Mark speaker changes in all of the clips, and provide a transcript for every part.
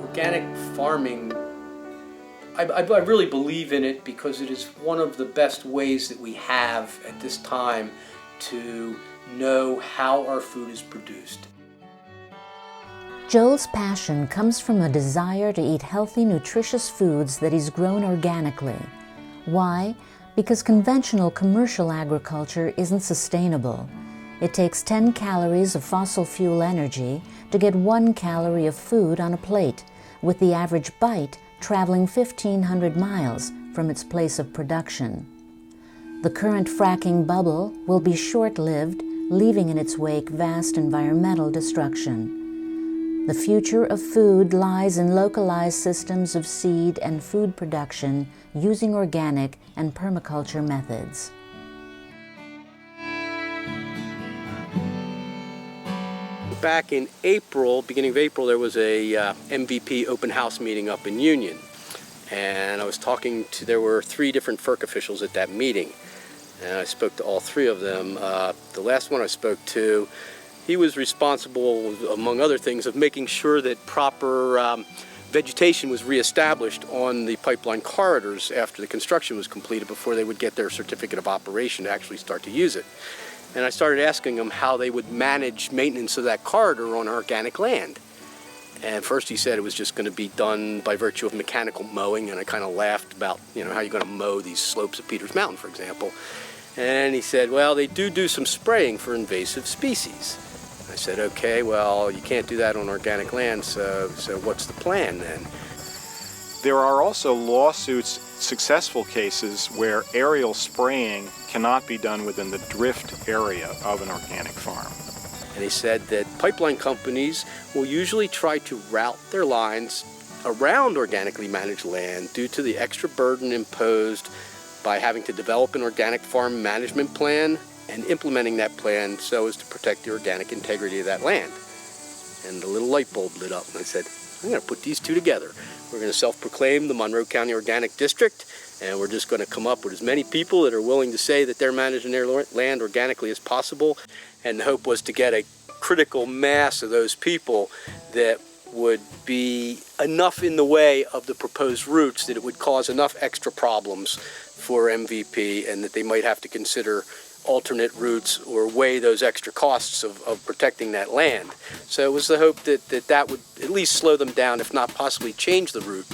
Speaker 1: Organic farming, I really believe in it because it is one of the best ways that we have at this time to know how our food is produced.
Speaker 2: Joel's passion comes from a desire to eat healthy, nutritious foods that he's grown organically. Why? Because conventional commercial agriculture isn't sustainable. It takes 10 calories of fossil fuel energy to get 1 calorie of food on a plate, with the average bite traveling 1,500 miles from its place of production. The current fracking bubble will be short-lived, leaving in its wake vast environmental destruction. The future of food lies in localized systems of seed and food production using organic and permaculture methods.
Speaker 1: Back in April, beginning of April, there was a MVP open house meeting up in Union. And I was talking to, there were 3 different FERC officials at that meeting. And I spoke to all 3 of them. The last one I spoke to, he was responsible, among other things, of making sure that proper vegetation was reestablished on the pipeline corridors after the construction was completed before they would get their certificate of operation to actually start to use it. And I started asking them how they would manage maintenance of that corridor on organic land. And first he said it was just going to be done by virtue of mechanical mowing, and I kind of laughed about, you know, how you're going to mow these slopes of Peters Mountain, for example. And he said, well, they do some spraying for invasive species. I said, okay, well, you can't do that on organic land, so what's the plan then?
Speaker 3: There are also lawsuits, successful cases, where aerial spraying cannot be done within the drift area of an organic farm.
Speaker 1: And he said that pipeline companies will usually try to route their lines around organically managed land due to the extra burden imposed by having to develop an organic farm management plan and implementing that plan so as to protect the organic integrity of that land. And the little light bulb lit up, and I said, I'm going to put these 2 together. We're going to self-proclaim the Monroe County Organic District, and we're just going to come up with as many people that are willing to say that they're managing their land organically as possible. And the hope was to get a critical mass of those people that would be enough in the way of the proposed routes that it would cause enough extra problems for MVP, and that they might have to consider alternate routes or weigh those extra costs of protecting that land. So it was the hope that that would at least slow them down, if not possibly change the route.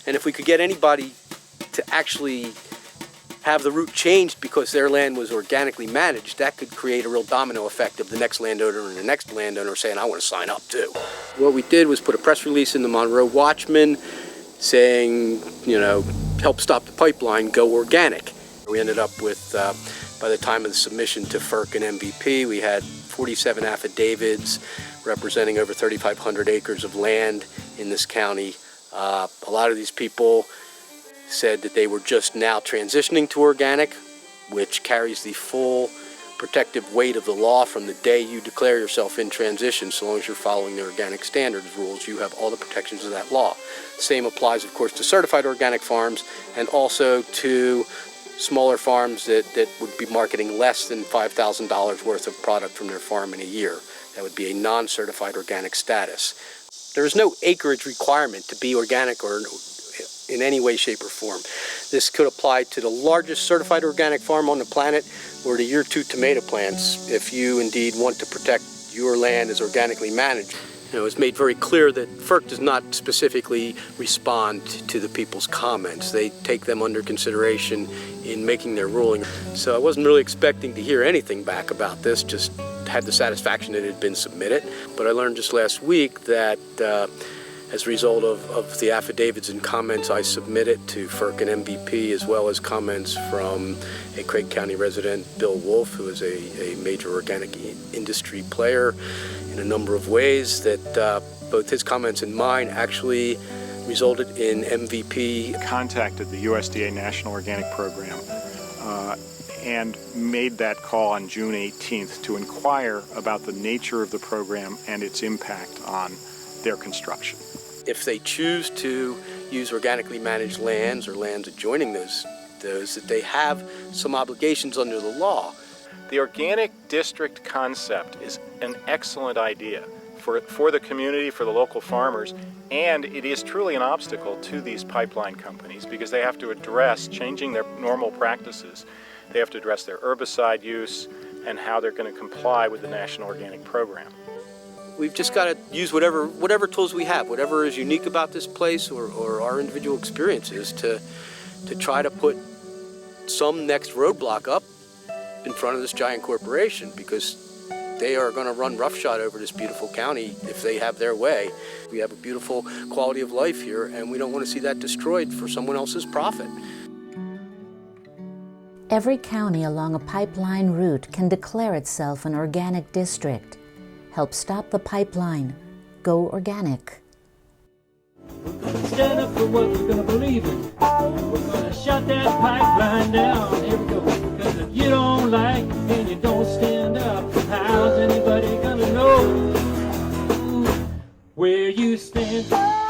Speaker 1: And if we could get anybody to actually have the route changed because their land was organically managed, that could create a real domino effect of the next landowner and the next landowner saying, I want to sign up too. What we did was put a press release in the Monroe Watchman saying, you know, help stop the pipeline, go organic. We ended up with, by the time of the submission to FERC and MVP, we had 47 affidavits representing over 3,500 acres of land in this county. A lot of these people said that they were just now transitioning to organic, which carries the full protective weight of the law from the day you declare yourself in transition. So long as you're following the organic standards rules, you have all the protections of that law. Same applies, of course, to certified organic farms and also to smaller farms that would be marketing less than $5,000 worth of product from their farm in a year. That would be a non-certified organic status. There is no acreage requirement to be organic or in any way, shape, or form. This could apply to the largest certified organic farm on the planet or to your 2 tomato plants if you indeed want to protect your land as organically managed. You know, it's made very clear that FERC does not specifically respond to the people's comments. They take them under consideration in making their ruling. So I wasn't really expecting to hear anything back about this, just had the satisfaction that it had been submitted. But I learned just last week that as a result of the affidavits and comments I submitted to FERC and MVP, as well as comments from a Craig County resident, Bill Wolf, who is a major organic industry player in a number of ways, that both his comments and mine actually resulted in MVP.
Speaker 3: Contacted the USDA National Organic Program and made that call on June 18th to inquire about the nature of the program and its impact on their construction.
Speaker 1: If they choose to use organically managed lands or lands adjoining those, that they have some obligations under the law.
Speaker 3: The organic district concept is an excellent idea for the community, for the local farmers, and it is truly an obstacle to these pipeline companies because they have to address changing their normal practices. They have to address their herbicide use and how they're going to comply with the National Organic Program.
Speaker 1: We've just got to use whatever tools we have, whatever is unique about this place or our individual experiences to try to put some next roadblock up in front of this giant corporation, because they are going to run roughshod over this beautiful county if they have their way. We have a beautiful quality of life here, and we don't want to see that destroyed for someone else's profit.
Speaker 2: Every county along a pipeline route can declare itself an organic district. Help stop the pipeline. Go organic.
Speaker 4: We're gonna stand up for what we're gonna believe in. We're gonna shut that pipeline down. Here we go. Because if you don't like and you don't stand up, how's anybody gonna know where you stand?